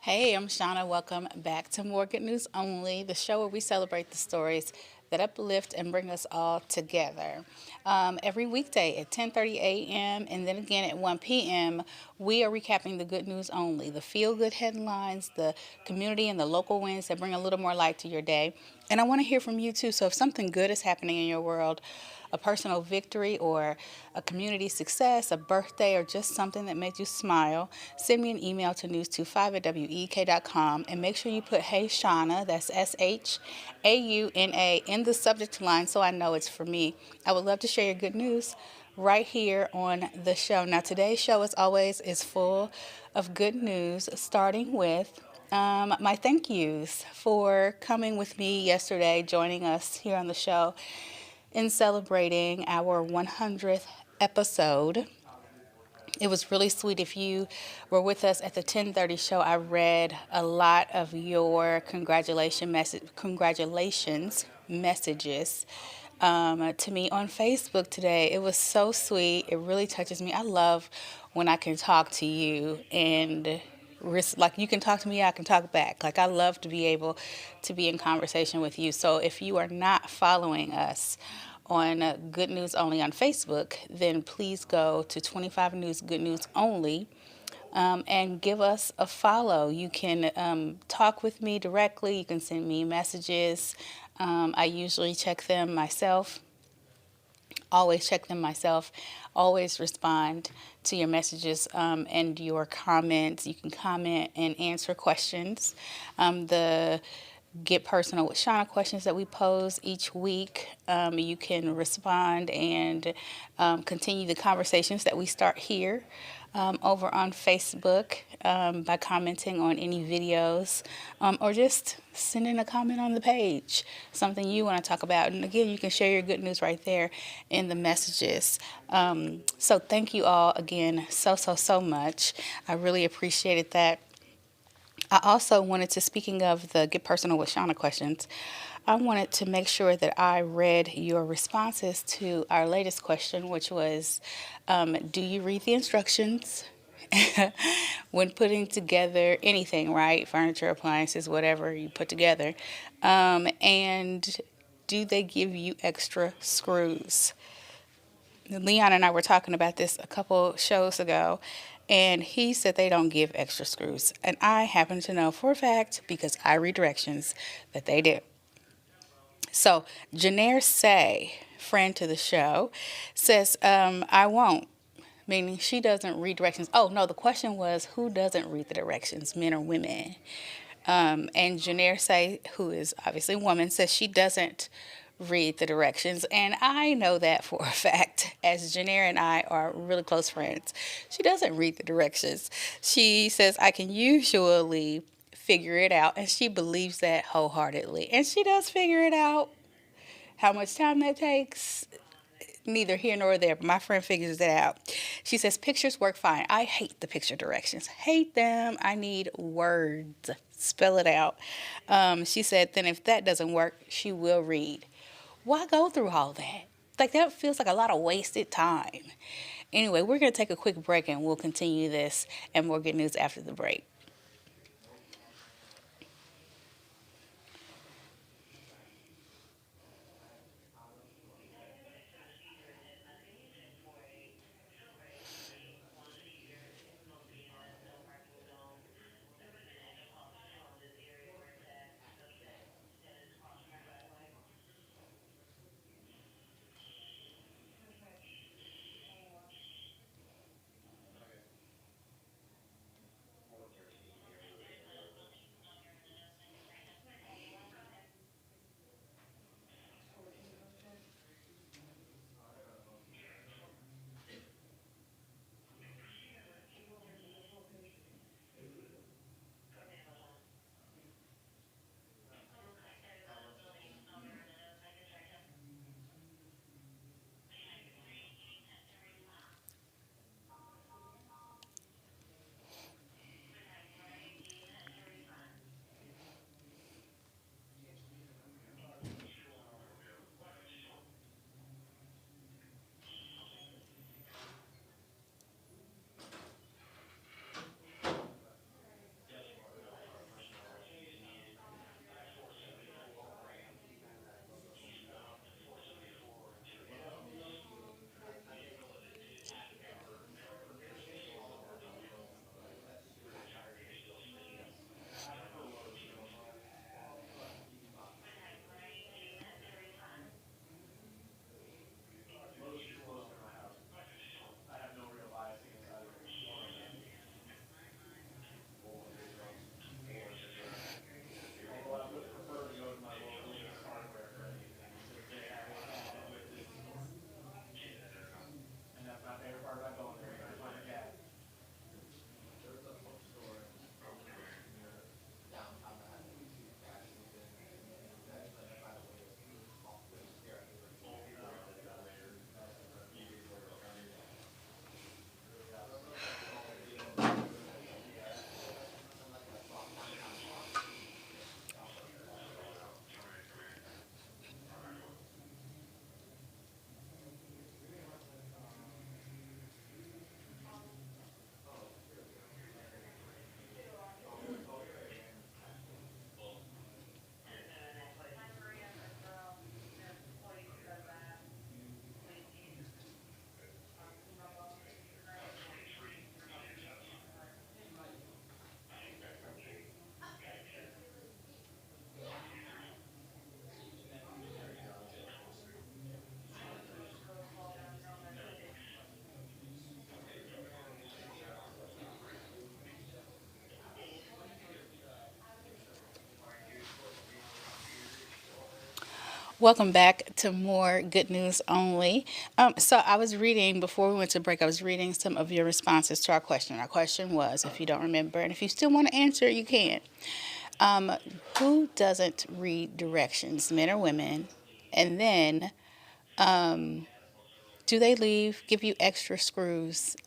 Hey, I'm Shauna. Welcome back to More Good News Only, the show where we celebrate the stories that uplift and bring us all together. Every weekday at 10:30 a.m. and then again at 1 p.m., we are recapping the good news only, the feel-good headlines, the community and the local wins that bring a little more light to your day. And I want to hear from you too. So if something good is happening in your world, a personal victory or a community success, a birthday, or just something that made you smile, send me an email to news25@week.com and make sure you put Hey Shauna, that's SHAUNA, in the subject line so I know it's for me. I would love to share your good news right here on the show. Now, today's show, as always, is full of good news, starting with my thank yous for coming with me yesterday, joining us here on the show in celebrating our 100th episode. It was really sweet. If you were with us at the 10:30 show, I read a lot of your congratulations messages to me on Facebook today. It was so sweet. It really touches me. I love when I can talk to you and like you can talk to me, I can talk back. Like I love to be able to be in conversation with you. So if you are not following us on Good News Only on Facebook, then please go to 25 News Good News Only and give us a follow. You can talk with me directly. You can send me messages. I usually check them myself. Always check them myself. Always respond to your messages and your comments. You can comment and answer questions. The Get Personal with Shauna questions that we pose each week. You can respond and continue the conversations that we start here over on Facebook by commenting on any videos or just sending a comment on the page, something you want to talk about. And again, you can share your good news right there in the messages. So thank you all again so much. I really appreciated that. I also wanted to, speaking of the Get Personal with Shauna questions, I wanted to make sure that I read your responses to our latest question, which was, do you read the instructions when putting together anything, right? Furniture, appliances, whatever you put together. And do they give you extra screws? Leon and I were talking about this a couple shows ago, and he said they don't give extra screws. And I happen to know for a fact, because I read directions, that they do. So, Janaire Say, friend to the show, says, I won't, meaning she doesn't read directions. Oh, no, the question was who doesn't read the directions, men or women? And Janaire Say, who is obviously a woman, says she doesn't read the directions. And I know that for a fact, as Janaire and I are really close friends. She doesn't read the directions. She says, I can usually figure it out. And she believes that wholeheartedly. And she does figure it out. How much time that takes, neither here nor there, but my friend figures it out. She says pictures work fine. I hate the picture directions. Hate them. I need words. Spell it out. She said then if that doesn't work, she will read. Why go through all that? Like that feels like a lot of wasted time. Anyway, we're going to take a quick break and we'll continue this and more good news after the break. Welcome back to more Good News Only. So, I was reading before we went to break, I was reading some of your responses to our question. Our question was, if you don't remember, and if you still want to answer, you can. Um, who doesn't read directions, men or women? And then, do they give you extra screws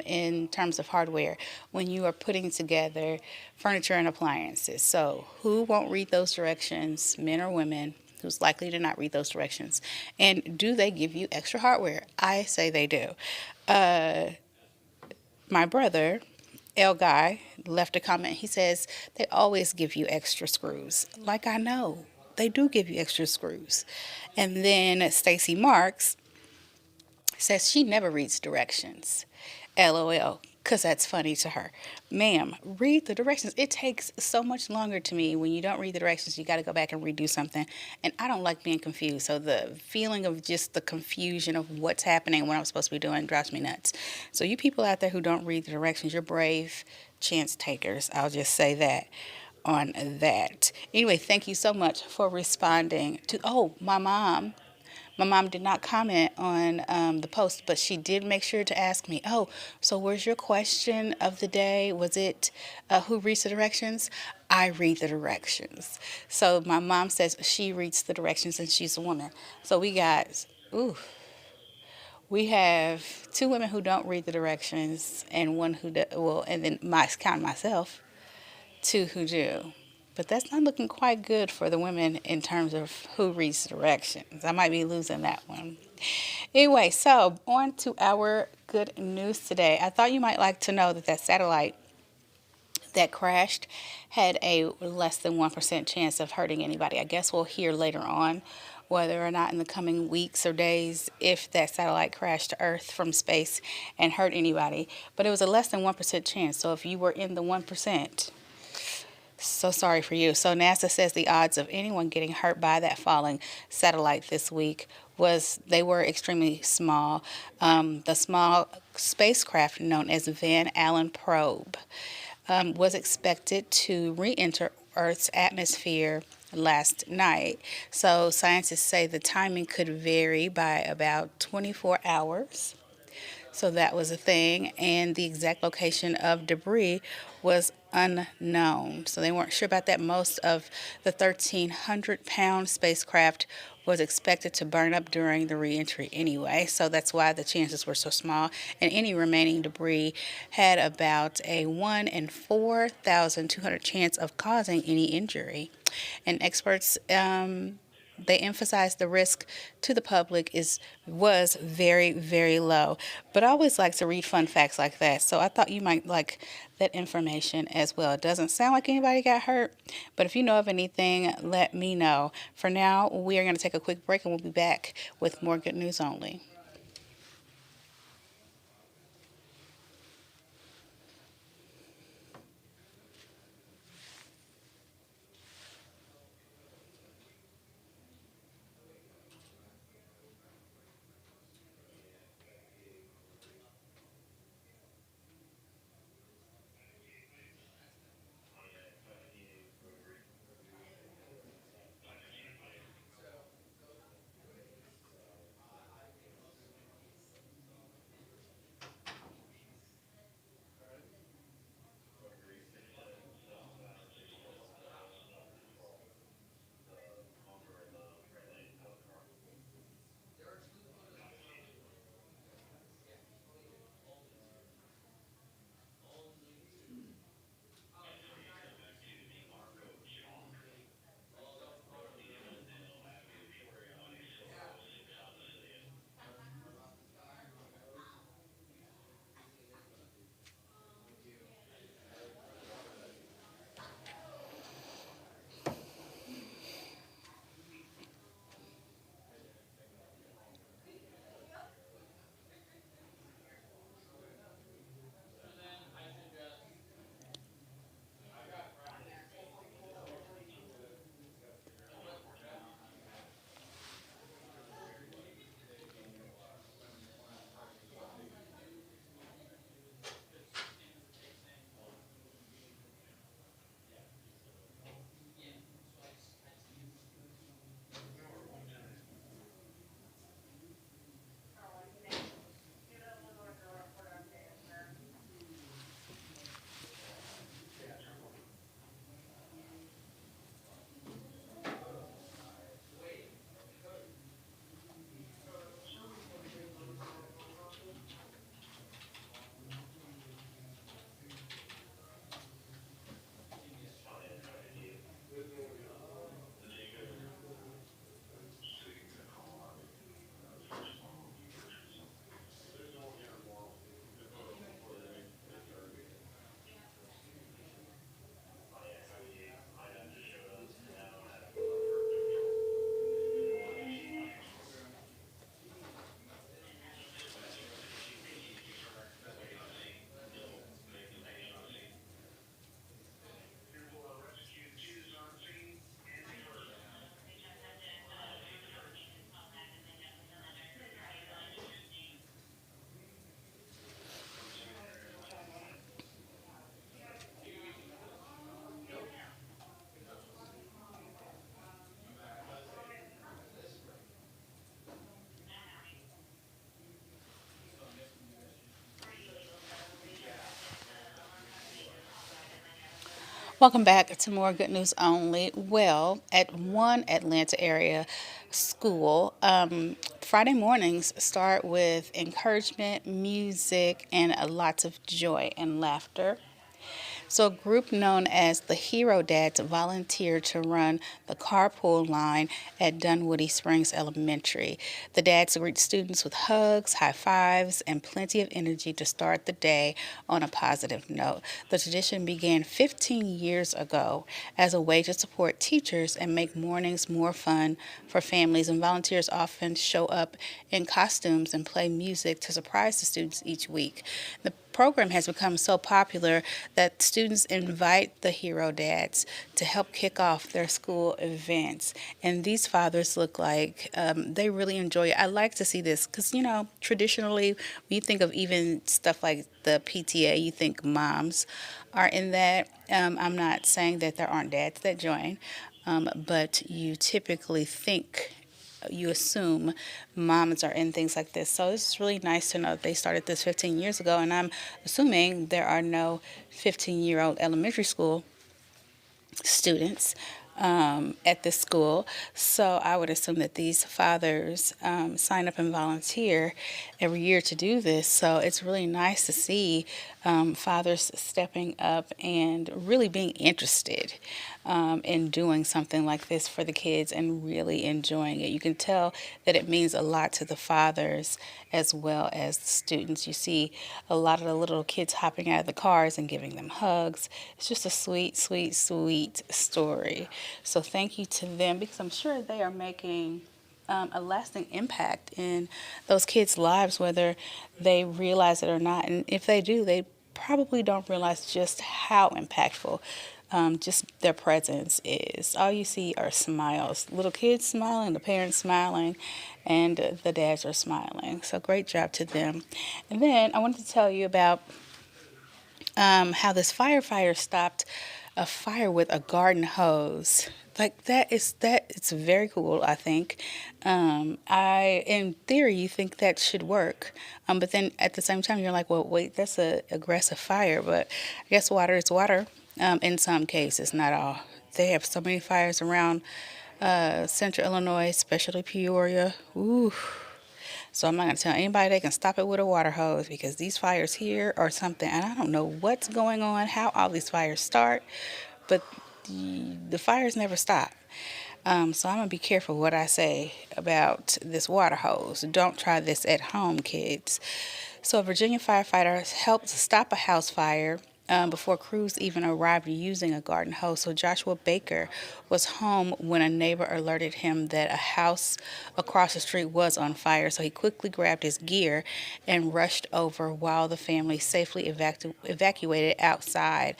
in terms of hardware when you are putting together furniture and appliances? So, who won't read those directions, men or women? Who's likely to not read those directions? And do they give you extra hardware? I say they do. Uh, my brother, L Guy, left a comment. He says, they always give you extra screws. Like, I know. They do give you extra screws. And then Stacy Marks says she never reads directions. LOL. Because that's funny to her. Ma'am, read the directions. It takes so much longer to me when you don't read the directions. You got to go back and redo something. And I don't like being confused. So the feeling of just the confusion of what's happening, what I'm supposed to be doing, drives me nuts. So, you people out there who don't read the directions, you're brave chance takers. I'll just say that on that. Anyway, thank you so much for responding to. Oh, my mom did not comment on the post, but she did make sure to ask me, oh, so where's your question of the day? Was it who reads the directions? I read the directions. So my mom says she reads the directions and she's a woman. So ooh, we have two women who don't read the directions and one who, well, and then count myself, two who do. But that's not looking quite good for the women in terms of who reads directions. I might be losing that one. Anyway, so on to our good news today. I thought you might like to know that satellite that crashed had a less than 1% chance of hurting anybody. I guess we'll hear later on whether or not in the coming weeks or days if that satellite crashed to Earth from space and hurt anybody. But it was a less than 1% chance. So if you were in the 1%, so sorry for you. So NASA says the odds of anyone getting hurt by that falling satellite this week they were extremely small. The small spacecraft known as Van Allen probe was expected to re-enter Earth's atmosphere last night. So scientists say the timing could vary by about 24 hours. So that was a thing. And the exact location of debris was unknown. So they weren't sure about that. Most of the 1,300-pound spacecraft was expected to burn up during the reentry anyway. So that's why the chances were so small. And any remaining debris had about a 1 in 4,200 chance of causing any injury. And experts they emphasize the risk to the public was very, very low. But I always like to read fun facts like that, so I thought you might like that information as well. It doesn't sound like anybody got hurt, but if you know of anything, let me know. For now, we are going to take a quick break and we'll be back with more Good News Only. Welcome back to more Good News Only. Well, at one Atlanta area school, Friday mornings start with encouragement, music, and lots of joy and laughter. So, a group known as the Hero Dads volunteered to run the carpool line at Dunwoody Springs Elementary. The dads greet students with hugs, high fives, and plenty of energy to start the day on a positive note. The tradition began 15 years ago as a way to support teachers and make mornings more fun for families, and volunteers often show up in costumes and play music to surprise the students each week. The program has become so popular that students invite the Hero Dads to help kick off their school events. And these fathers look like they really enjoy it. I like to see this because, traditionally, when you think of even stuff like the PTA, you think moms are in that. I'm not saying that there aren't dads that join, but you typically think you assume moms are in things like this. So it's really nice to know that they started this 15 years ago, and I'm assuming there are no 15-year-old elementary school students at this school. So I would assume that these fathers sign up and volunteer every year to do this. So it's really nice to see fathers stepping up and really being interested in doing something like this for the kids and really enjoying it. You can tell that it means a lot to the fathers as well as the students. You see a lot of the little kids hopping out of the cars and giving them hugs. It's just a sweet, sweet, sweet story. So thank you to them, because I'm sure they are making a lasting impact in those kids' lives, whether they realize it or not. And if they do, they probably don't realize just how impactful just their presence is. All you see are smiles. Little kids smiling, the parents smiling, and the dads are smiling. So great job to them. And then I wanted to tell you about how this firefighter stopped a fire with a garden hose. Like it's very cool, I think. In theory, you think that should work, but then at the same time, you're like, well, wait, that's a aggressive fire. But I guess water is water. In some cases, not all. They have so many fires around Central Illinois, especially Peoria. Ooh. So I'm not going to tell anybody they can stop it with a water hose, because these fires here are something, and I don't know what's going on, how all these fires start, but the fires never stop. So I'm going to be careful what I say about this water hose. Don't try this at home, kids. So a Virginia firefighter helped stop a house fire before crews even arrived using a garden hose. So Joshua Baker was home when a neighbor alerted him that a house across the street was on fire. So he quickly grabbed his gear and rushed over while the family safely evacuated outside.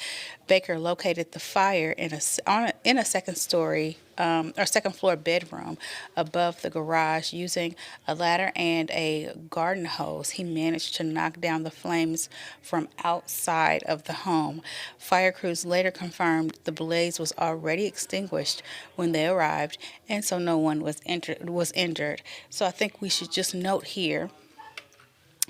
Baker located the fire in a second story or second floor bedroom above the garage. Using a ladder and a garden hose, he managed to knock down the flames from outside of the home. Fire crews later confirmed the blaze was already extinguished when they arrived, and so no one was injured. So I think we should just note here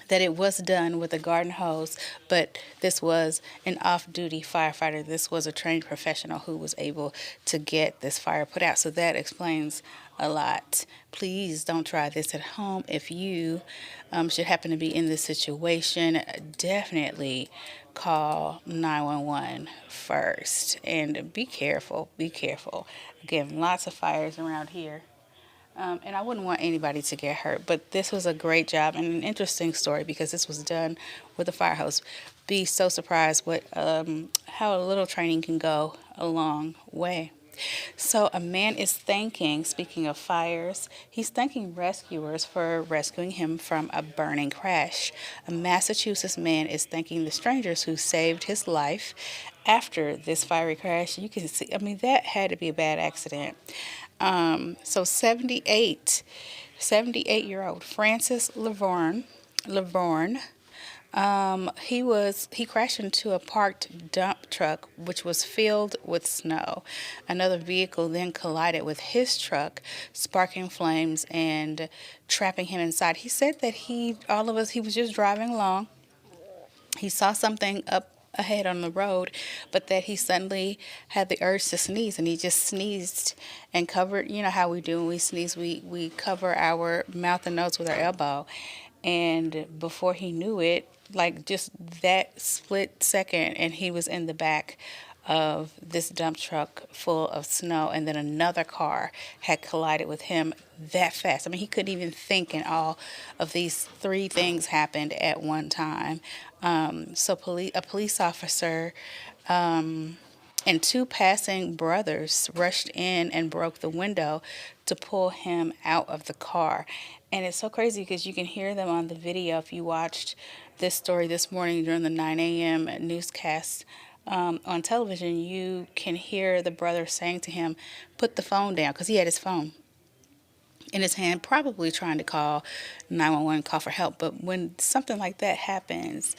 that it was done with a garden hose, but this was an off-duty firefighter. This was a trained professional who was able to get this fire put out. So that explains a lot. Please don't try this at home. If you should happen to be in this situation, definitely call 911 first. And be careful. Be careful. Again, lots of fires around here. And I wouldn't want anybody to get hurt, but this was a great job and an interesting story because this was done with a fire hose. Be so surprised how a little training can go a long way. So a man is speaking of fires, he's thanking rescuers for rescuing him from a burning crash. A Massachusetts man is thanking the strangers who saved his life after this fiery crash. You can see, I mean, that had to be a bad accident. So 78-year-old Francis Lavorne, he crashed into a parked dump truck which was filled with snow. Another vehicle then collided with his truck, sparking flames and trapping him inside. He said that he was just driving along. He saw something up ahead on the road, but that he suddenly had the urge to sneeze, and he just sneezed and covered, you know how we do when we sneeze, we cover our mouth and nose with our elbow. And before he knew it, like just that split second, and he was in the back of this dump truck full of snow, and then another car had collided with him that fast. I mean, he couldn't even think, and all of these three things happened at one time. A police officer and two passing brothers rushed in and broke the window to pull him out of the car. And it's so crazy because you can hear them on the video if you watched this story this morning during the 9 a.m. newscast on television. You can hear the brother saying to him, "Put the phone down," because he had his phone in his hand, probably trying to call 911, call for help. But when something like that happens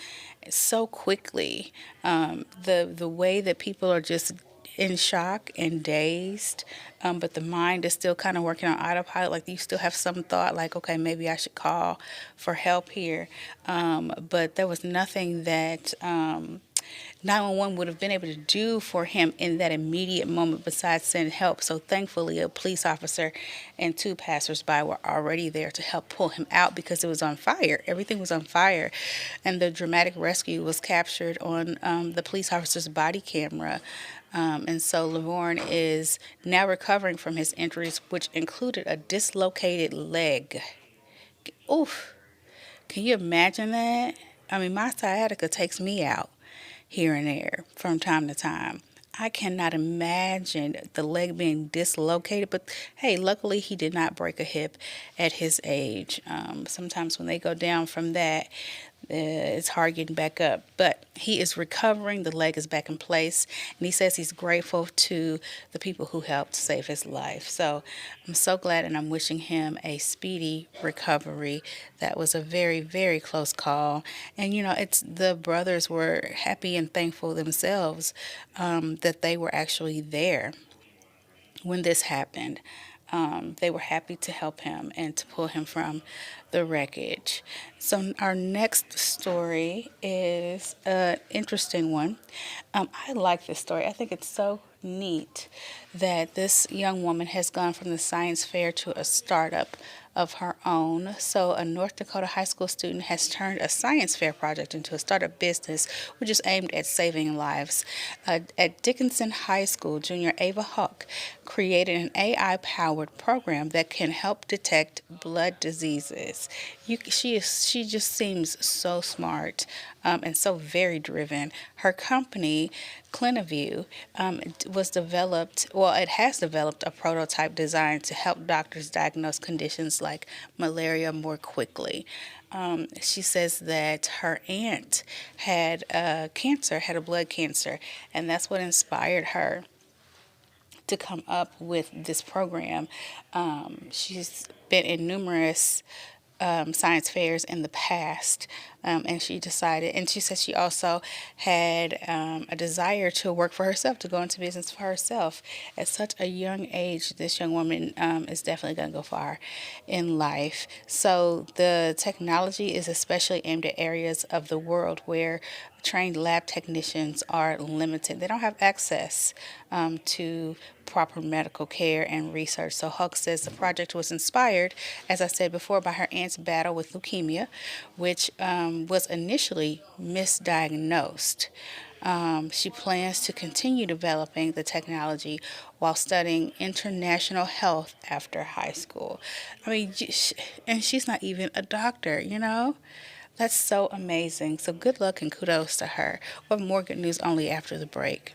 so quickly, the way that people are just in shock and dazed, but the mind is still kind of working on autopilot. Like you still have some thought, like, okay, maybe I should call for help here. But there was nothing that 911 would have been able to do for him in that immediate moment besides send help. So thankfully, a police officer and two passersby were already there to help pull him out because it was on fire. Everything was on fire. And the dramatic rescue was captured on the police officer's body camera. And so Lavorne is now recovering from his injuries, which included a dislocated leg. Oof. Can you imagine that? I mean, my sciatica takes me out here and there from time to time. I cannot imagine the leg being dislocated, but hey, luckily he did not break a hip at his age. Sometimes when they go down from that, it's hard getting back up. But he is recovering, the leg is back in place, and he says he's grateful to the people who helped save his life. So I'm so glad, and I'm wishing him a speedy recovery. That was a very, very close call. And it's the brothers were happy and thankful themselves that they were actually there when this happened. They were happy to help him and to pull him from the wreckage. So our next story is an interesting one. I like this story. I think it's so neat that this young woman has gone from the science fair to a startup of her own. So, a North Dakota high school student has turned a science fair project into a startup business, which is aimed at saving lives. At Dickinson High School, junior Ava Hawk created an AI powered program that can help detect blood diseases. She just seems so smart and so very driven. Her company, Cliniview, was developed, well, it has developed a prototype designed to help doctors diagnose conditions like malaria more quickly. She says that her aunt had cancer, had a blood cancer, and that's what inspired her to come up with this program. She's been in numerous science fairs in the past, and she decided, and she said she also had a desire to work for herself, to go into business for herself. At such a young age, this young woman is definitely going to go far in life. So the technology is especially aimed at areas of the world where trained lab technicians are limited. They don't have access to proper medical care and research. So Huck says the project was inspired, as I said before, by her aunt's battle with leukemia, which was initially misdiagnosed. She plans to continue developing the technology while studying international health after high school. I mean, and she's not even a doctor. That's so amazing. So good luck and kudos to her. We'll have more good news only after the break.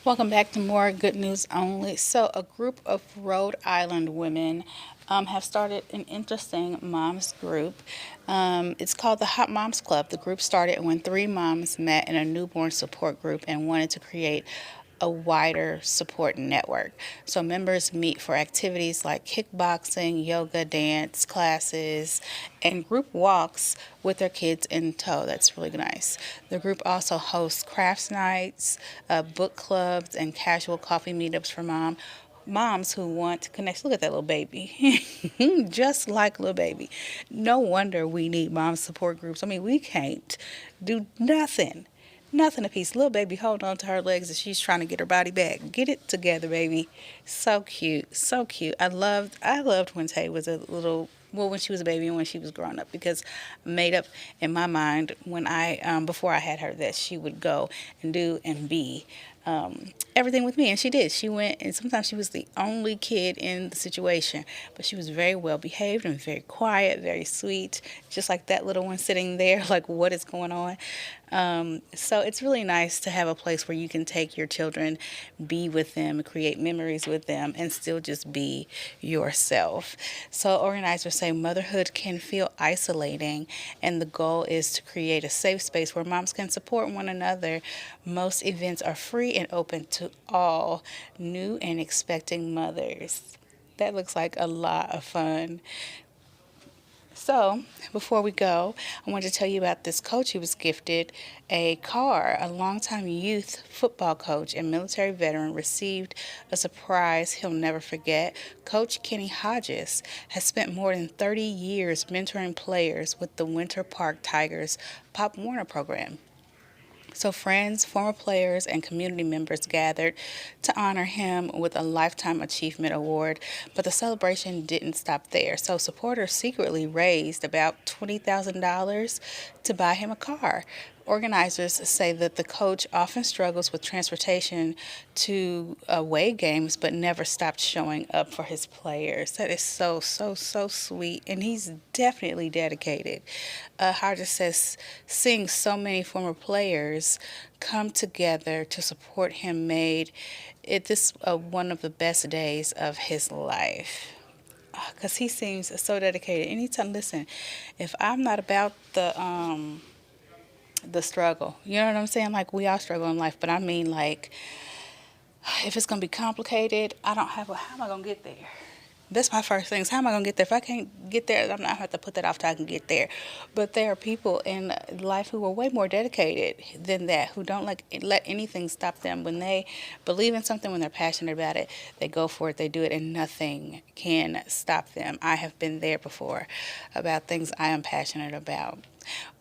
Welcome back to more Good News Only. So, a group of Rhode Island women have started an interesting moms group. It's called the Hot Moms Club. The group started when three moms met in a newborn support group and wanted to create a wider support network. So members meet for activities like kickboxing, yoga, dance classes, and group walks with their kids in tow. That's really nice. The group also hosts crafts nights, book clubs, and casual coffee meetups for moms who want to connect. Look at that little baby. Just like little baby. No wonder we need mom support groups. I mean, we can't do nothing. Nothing a piece. Little baby holding on to her legs as she's trying to get her body back. Get it together, baby. So cute. So cute. I loved when Tay was a little, well, when she was a baby and when she was growing up, because I made up in my mind when before I had her, that she would go and do and be everything with me. And she did. She went, and sometimes she was the only kid in the situation, but she was very well behaved and very quiet, very sweet, just like that little one sitting there, like, what is going on? So it's really nice to have a place where you can take your children, be with them, create memories with them, and still just be yourself. So organizers say motherhood can feel isolating, and the goal is to create a safe space where moms can support one another. Most events are free and open to all new and expecting mothers. That looks like a lot of fun. So, before we go, I want to tell you about this coach who was gifted a car. A longtime youth football coach and military veteran received a surprise he'll never forget. Coach Kenny Hodges has spent more than 30 years mentoring players with the Winter Park Tigers Pop Warner program. So, friends, former players, and community members gathered to honor him with a Lifetime Achievement Award. But the celebration didn't stop there. So, supporters secretly raised about $20,000 to buy him a car. Organizers say that the coach often struggles with transportation to away games, but never stopped showing up for his players. That is so, so, so sweet. And he's definitely dedicated. Hodges says seeing so many former players come together to support him made it this one of the best days of his life, because he seems so dedicated. Anytime, listen, if I'm not about the struggle, you know what I'm saying? Like, we all struggle in life, but I mean, like, if it's gonna be complicated, I don't have. How am I gonna get there? That's my first thing. Is how am I going to get there? If I can't get there, I'm not have to put that off till I can get there. But there are people in life who are way more dedicated than that, who don't let anything stop them. When they believe in something, when they're passionate about it, they go for it, they do it, and nothing can stop them. I have been there before about things I am passionate about.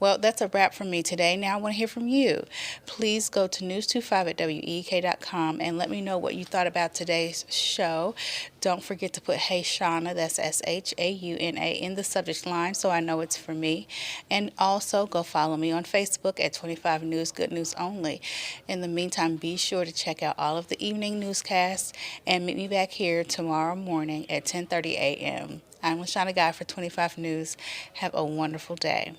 Well, that's a wrap from me today. Now I want to hear from you. Please go to news25 at week.com and let me know what you thought about today's show. Don't forget to put Hey Shauna, that's SHAUNA, in the subject line so I know it's for me. And also go follow me on Facebook at 25 News Good News Only. In the meantime, be sure to check out all of the evening newscasts and meet me back here tomorrow morning at 10:30 a.m. I'm LaShawna Guy for 25 News. Have a wonderful day.